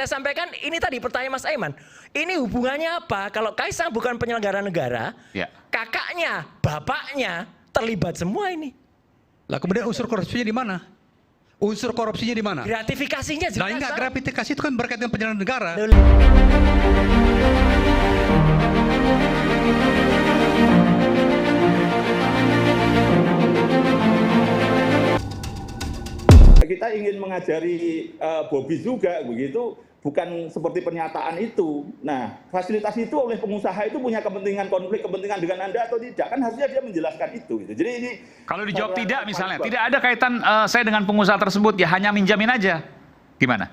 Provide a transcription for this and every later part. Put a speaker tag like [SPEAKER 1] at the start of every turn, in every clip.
[SPEAKER 1] Saya sampaikan ini tadi pertanyaan Mas Aiman. Ini hubungannya apa? Kalau Kaisang bukan penyelenggara negara, kakaknya, bapaknya terlibat semua ini.
[SPEAKER 2] Lah kemudian unsur korupsinya di mana? Unsur korupsinya di mana?
[SPEAKER 1] Gratifikasinya jelas.
[SPEAKER 2] Nah, enggak, gratifikasi itu kan berkaitan dengan penyelenggaraan negara.
[SPEAKER 3] Kita ingin mengajari Bobby juga begitu, bukan seperti pernyataan itu. Nah, fasilitas itu oleh pengusaha itu punya kepentingan, konflik kepentingan dengan Anda atau tidak, kan harusnya dia menjelaskan itu. Gitu. Jadi ini
[SPEAKER 4] kalau dijawab tidak misalnya, tidak ada kaitan saya dengan pengusaha tersebut, ya hanya minjamin aja, gimana?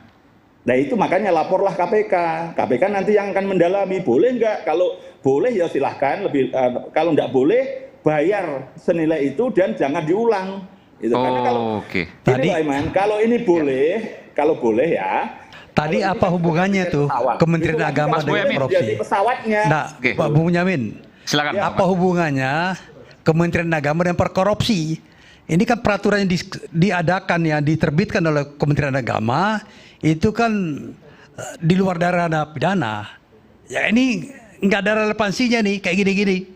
[SPEAKER 3] Nah itu makanya laporlah KPK. KPK nanti yang akan mendalami, boleh nggak? Kalau boleh ya silahkan, kalau nggak boleh bayar senilai itu dan jangan diulang. Gitu. Karena kalau
[SPEAKER 2] tadi
[SPEAKER 3] Iman, kalau ini boleh, kalau boleh ya.
[SPEAKER 2] Tadi apa hubungannya tuh Kementerian Agama dengan korupsi?
[SPEAKER 3] Pesawatnya.
[SPEAKER 2] Nah, Pak Bung Yamin,
[SPEAKER 4] silakan.
[SPEAKER 2] Apa hubungannya Kementerian Agama dengan korupsi? Ini kan peraturan yang diadakan ya, diterbitkan oleh Kementerian Agama itu kan di luar dari ranah pidana. Ya ini nggak ada relevansinya nih kayak gini-gini.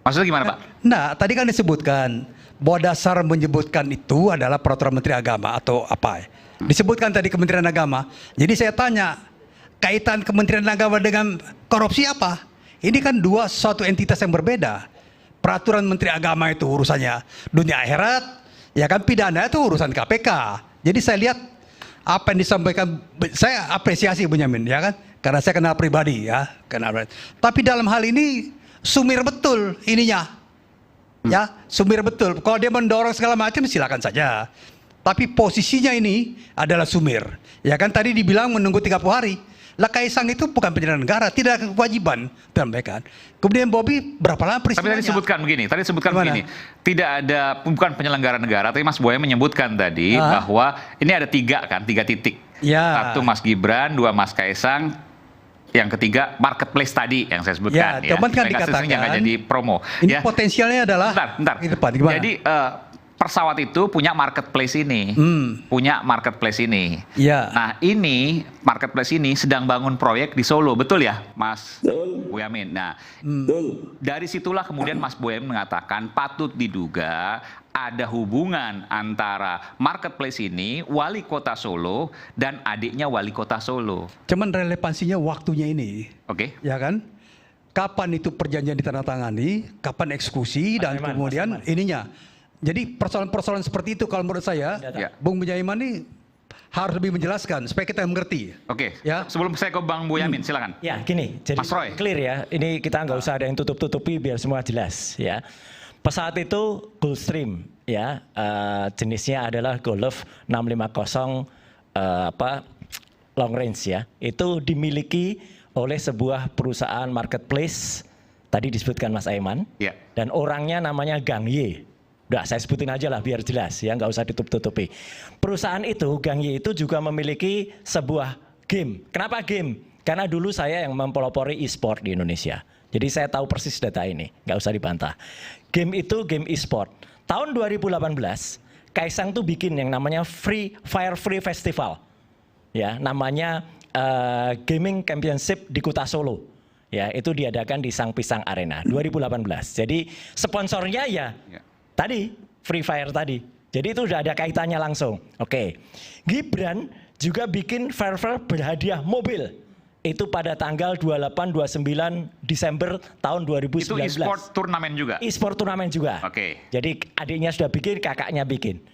[SPEAKER 4] Maksudnya gimana Pak?
[SPEAKER 2] Nah, tadi kan disebutkan bahwa dasar menyebutkan itu adalah peraturan Menteri Agama atau apa ya. Disebutkan tadi Kementerian Agama. Jadi saya tanya, kaitan Kementerian Agama dengan korupsi apa? Ini kan suatu entitas yang berbeda. Peraturan Menteri Agama itu urusannya dunia akhirat, ya kan pidana itu urusan KPK. Jadi saya lihat apa yang disampaikan, saya apresiasi Bunyamin, ya kan? Karena saya kenal pribadi ya, Tapi dalam hal ini sumir betul ininya. Ya, sumir betul. Kalau dia mendorong segala macam silakan saja. Tapi posisinya ini adalah sumir. Ya kan tadi dibilang menunggu 30 hari. Lah Kaisang itu bukan penyelenggara negara, tidak ada kewajiban disampaikan. Kemudian Bobby berapa lama peristiwanya?
[SPEAKER 4] Tapi tadi sebutkan begini. Tidak ada, bukan penyelenggara negara, tapi Mas Boy menyebutkan tadi bahwa ini ada tiga titik.
[SPEAKER 2] Ya.
[SPEAKER 4] 1 Mas Gibran, 2 Mas Kaisang, yang ketiga marketplace tadi yang saya sebutkan
[SPEAKER 2] ya. Cuman kan dikatakan
[SPEAKER 4] nggak jadi promo.
[SPEAKER 2] Ini potensialnya adalah
[SPEAKER 4] bentar.
[SPEAKER 2] Di depan, gimana?
[SPEAKER 4] Jadi pesawat itu punya marketplace ini,
[SPEAKER 2] Ya.
[SPEAKER 4] Nah ini marketplace ini sedang bangun proyek di Solo, betul ya, Mas Boyamin? Nah, dari situlah kemudian Mas Boyamin mengatakan patut diduga ada hubungan antara marketplace ini, wali kota Solo, dan adiknya wali kota Solo.
[SPEAKER 2] Cuman relevansinya waktunya ini.
[SPEAKER 4] Oke.
[SPEAKER 2] Ya kan? Kapan itu perjanjian ditandatangani, kapan eksekusi, dan kemudian ininya. Jadi persoalan-persoalan seperti itu kalau menurut saya, Bung Bunyamin ini harus lebih menjelaskan supaya kita mengerti.
[SPEAKER 4] Oke.
[SPEAKER 2] Ya.
[SPEAKER 4] Sebelum saya ke Bang Boyamin, silakan.
[SPEAKER 1] Ya, gini. Jadi
[SPEAKER 4] Mas Roy.
[SPEAKER 1] clear ya. Ini kita nggak usah ada yang tutup-tutupi biar semua jelas ya. Pesawat itu Gulfstream ya, jenisnya adalah Golf 650 long range ya. Itu dimiliki oleh sebuah perusahaan marketplace, tadi disebutkan Mas Aiman, dan orangnya namanya Gang Ye. Udah saya sebutin aja lah biar jelas ya, nggak usah ditutup-tutupi. Perusahaan itu, Gang Ye itu juga memiliki sebuah game. Kenapa game? Karena dulu saya yang mempelopori e-sport di Indonesia. Jadi saya tahu persis data ini, nggak usah dibantah. Game itu game e-sport. Tahun 2018, Kaisang tuh bikin yang namanya Free Festival. Ya, namanya Gaming Championship di Kota Solo. Ya, itu diadakan di Sang Pisang Arena 2018. Jadi sponsornya ya tadi Free Fire tadi. Jadi itu udah ada kaitannya langsung. Oke. Gibran juga bikin Fair berhadiah mobil. Itu pada tanggal 28-29 Desember tahun 2019.
[SPEAKER 4] Itu e-sport turnamen juga?
[SPEAKER 1] E-sport turnamen juga.
[SPEAKER 4] Oke.
[SPEAKER 1] Jadi adiknya sudah bikin, kakaknya bikin.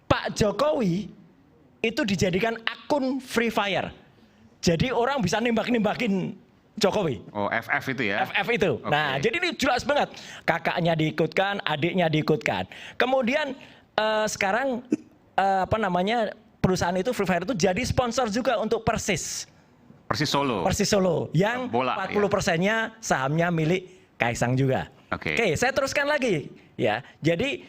[SPEAKER 1] Pak Jokowi itu dijadikan akun Free Fire. Jadi orang bisa nembak-nembakin Jokowi.
[SPEAKER 4] Oh, FF itu ya?
[SPEAKER 1] FF itu. Okay. Nah, jadi ini jelas banget. Kakaknya diikutkan, adiknya diikutkan. Kemudian sekarang perusahaan itu Free Fire itu jadi sponsor juga untuk Persis Solo yang bola, 40%-nya sahamnya milik Kaisang juga. Oke, saya teruskan lagi ya. Jadi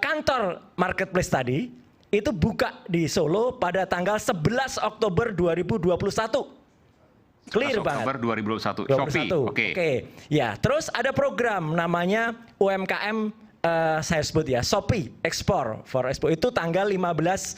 [SPEAKER 1] kantor marketplace tadi itu buka di Solo pada tanggal 11 Oktober 2021. Clear banget.
[SPEAKER 4] Oktober 2021. Shopee. Oke.
[SPEAKER 1] Ya, terus ada program namanya UMKM saya sebut ya, Shopee Export for Expo itu tanggal 15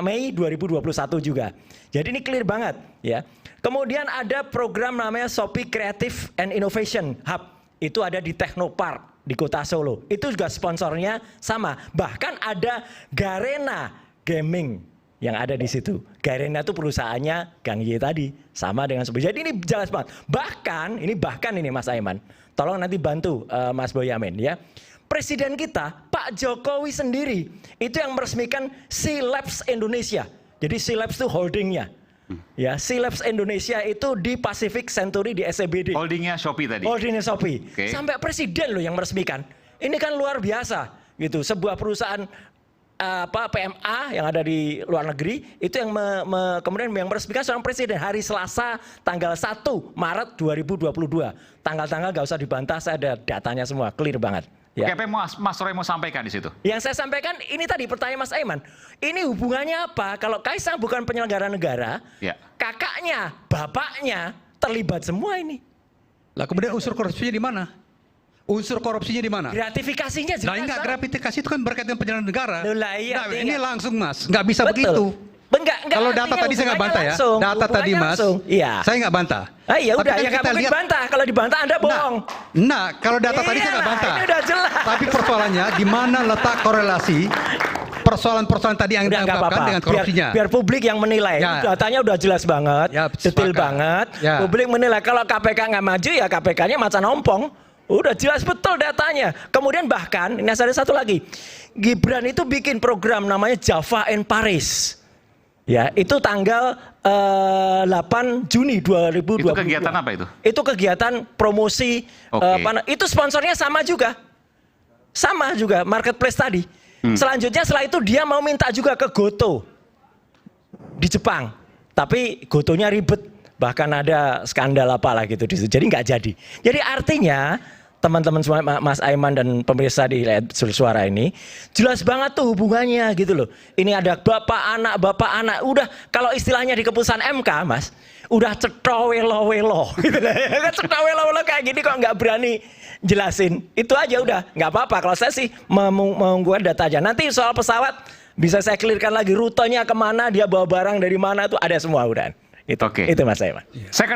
[SPEAKER 1] Mei 2021 juga. Jadi ini clear banget ya. Kemudian ada program namanya Shopee Creative and Innovation Hub. Itu ada di Technopark di Kota Solo. Itu juga sponsornya sama. Bahkan ada Garena Gaming yang ada di situ. Garena itu perusahaannya Gang Ye tadi, sama dengan Shopee. Jadi ini jelas banget. Bahkan ini Mas Aiman, tolong nanti bantu Mas Boyamin ya. Presiden kita Pak Jokowi sendiri itu yang meresmikan Sea Labs Indonesia. Jadi Sea Labs itu holdingnya. Ya, Sea Labs Indonesia itu di Pacific Century di SCBD.
[SPEAKER 4] Holdingnya Shopee tadi.
[SPEAKER 1] Holdingnya Shopee.
[SPEAKER 4] Okay.
[SPEAKER 1] Sampai presiden loh yang meresmikan. Ini kan luar biasa gitu. Sebuah perusahaan PMA yang ada di luar negeri itu yang kemudian yang meresmikan seorang presiden hari Selasa tanggal 1 Maret 2022. Tanggal-tanggal gak usah dibantah, saya ada datanya semua, clear banget. Ya.
[SPEAKER 4] Oke, apa yang Mas Roy mau sampaikan di situ?
[SPEAKER 1] Yang saya sampaikan ini tadi pertanyaan Mas Aiman. Ini hubungannya apa? Kalau Kaisang bukan penyelenggara negara,
[SPEAKER 4] ya.
[SPEAKER 1] Kakaknya, bapaknya terlibat semua ini.
[SPEAKER 2] Lah kemudian unsur korupsinya di mana? Unsur korupsinya di mana?
[SPEAKER 1] Gratifikasinya jelas.
[SPEAKER 2] Nah, enggak, gratifikasi itu kan berkaitan dengan penyelenggaraan negara.
[SPEAKER 1] Lah, iya,
[SPEAKER 2] Nah, ini langsung Mas, nggak bisa
[SPEAKER 1] betul.
[SPEAKER 2] begitu.
[SPEAKER 1] Enggak,
[SPEAKER 2] Kalau data tadi saya nggak bantah ya,
[SPEAKER 1] langsung,
[SPEAKER 2] data tadi Mas,
[SPEAKER 1] iya.
[SPEAKER 2] saya nggak bantah.
[SPEAKER 1] Ah, iya
[SPEAKER 2] Tapi
[SPEAKER 1] udah,
[SPEAKER 2] kan
[SPEAKER 1] ya nggak
[SPEAKER 2] kita
[SPEAKER 1] mungkin
[SPEAKER 2] lihat-
[SPEAKER 1] bantah. Kalau dibantah Anda bohong.
[SPEAKER 2] Nah, kalau data tadi saya nggak
[SPEAKER 1] Iyalah,
[SPEAKER 2] bantah.
[SPEAKER 1] ini udah jelas.
[SPEAKER 2] Tapi persoalannya di mana letak korelasi persoalan-persoalan tadi yang
[SPEAKER 1] Udah nggak
[SPEAKER 2] diungkapkan
[SPEAKER 1] apa-apa.
[SPEAKER 2] dengan korupsinya?
[SPEAKER 1] Biar publik yang menilai.
[SPEAKER 2] Ya.
[SPEAKER 1] Datanya udah jelas banget,
[SPEAKER 2] Ya,
[SPEAKER 1] detail
[SPEAKER 2] sepakat.
[SPEAKER 1] banget.
[SPEAKER 2] Ya.
[SPEAKER 1] Publik menilai. Kalau KPK nggak maju ya KPK-nya macan ompong. Udah jelas betul datanya. Kemudian bahkan, ini ada satu lagi. Gibran itu bikin program namanya Java and Paris. Ya, itu tanggal 8 Juni 2022.
[SPEAKER 4] Itu kegiatan apa itu?
[SPEAKER 1] Itu kegiatan promosi.
[SPEAKER 4] Oke.
[SPEAKER 1] Itu sponsornya sama juga. Sama juga, marketplace tadi. Selanjutnya setelah itu dia mau minta juga ke Goto. Di Jepang. Tapi Gotonya ribet. Bahkan ada skandal apalah gitu di situ. Jadi nggak jadi. Jadi artinya teman-teman semua, Mas Aiman dan pemirsa di Suara ini jelas banget tuh hubungannya gitu loh. Ini ada bapak anak. Udah kalau istilahnya di keputusan MK, Mas, udah cetowelo-welo gitu lah. Cetowelo-welo kayak gini kok nggak berani jelasin. Itu aja udah, nggak apa-apa. Kalau saya sih mengunggulkan data aja. Nanti soal pesawat bisa saya clearkan lagi rutenya kemana, dia bawa barang dari mana, tuh ada semua udah. Itu,
[SPEAKER 4] Oke.
[SPEAKER 1] itu Mas Aiman.
[SPEAKER 4] Saya akan